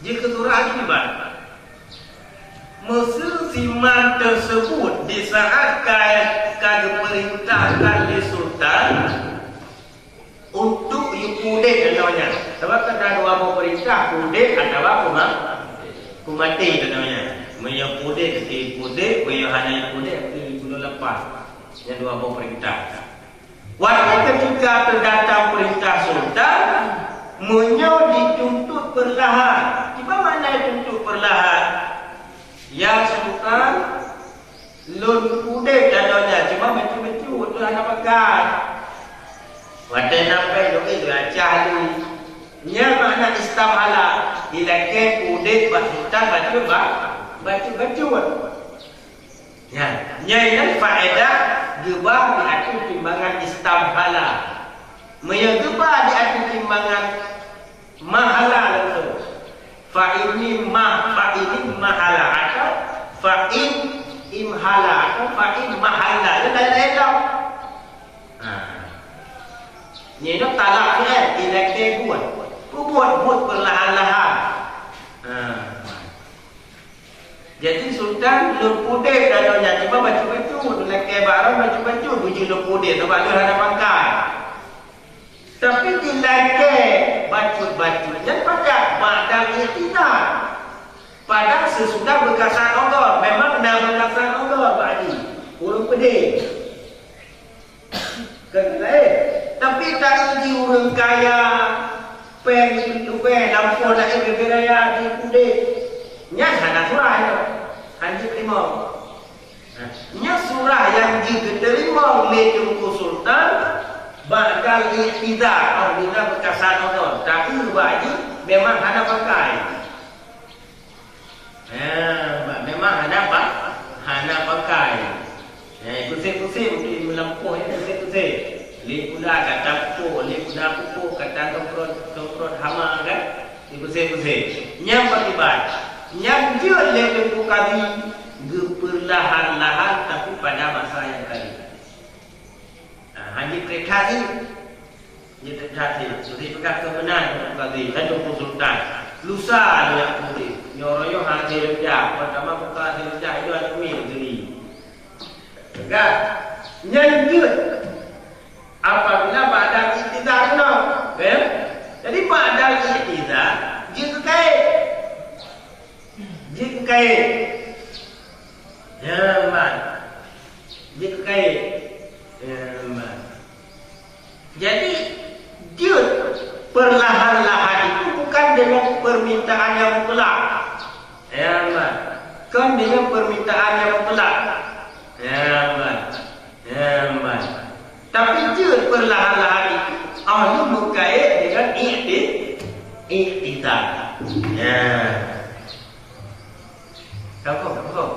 Jika surah ini masa siman tersebut di saat kaya perintahkan di sultan untuk kudet namanya. Sebab kata dua mau perintah kudet atau kumati namanya. Menyang kudet di kudet, menyang hanya kudet di bulan lepas. Yang dua mau perintah. Waktu ketika terdatang perintah sultan, menyang dituntut perlahan. Apa makna dituntut perlahan? Yang sultan lun kudet contohnya cuma betul-betul tu anak pakai. Waktu nampai doa belajar ni. Nya makna istamhala ila ke kudet sultan baca. Ya, nya ini faedah gebah di atas timbangan istamhala. Menyebab di atas timbangan mahala langsung. Fa'in mahala atau fa'in imhala atau fa'in mahala. Itu lain-lain tau. Ini talak ni ilakte buat perlahan-lahan. Jadi sultan lupudek dadanya cuma baju-baju ilakte barang baju-baju buji lupudek sebab dia ada pangkat. Tapi ilakte baju-bajunya pada badal ikhtiar. Pada sesudah berkasan Allah, memang dah berkasan Allah bagi urang pedih. Tapi tak di urang kaya pen itu lampu nak beraya di kudet. Nya sana surah itu. Hanji terima. Nya surah yang diterima oleh Tunku Sultan bakal iktidar bila berkasan Allah. Tapi bagi memang ada pakai. Memang ada pakai. Kusik-kusik untuk melampuh ya, kusik-kusik. Likuda kata pukul, likuda pukul kata tongkrot hama kan. Kusik-kusik. Yang bertibat. Yang dia lebih kali perlahan-lahan tapi pada masa yang kali. Hanya kereta ini. Dia terjadi. Jadi pegang kebenaran kali. Tunku Sultan. Lusa dia putih. Nyoroyo hasil dah. Pertama buka hasil dah itu ada mil gini. Tegak. Nyanjut. Apabila badal iktidar no. Jadi badal iktidar jika kait. Ya man. Jika kait. Ya man. Jadi dia perlahan-lahan itu bukan dengan permintaan yang mutlak. Ya man. Kan dengan permintaan yang mutlak. Ya man. Tapi dia perlahan-lahan itu ahli berkait dengan iktidar. Ya. Kau.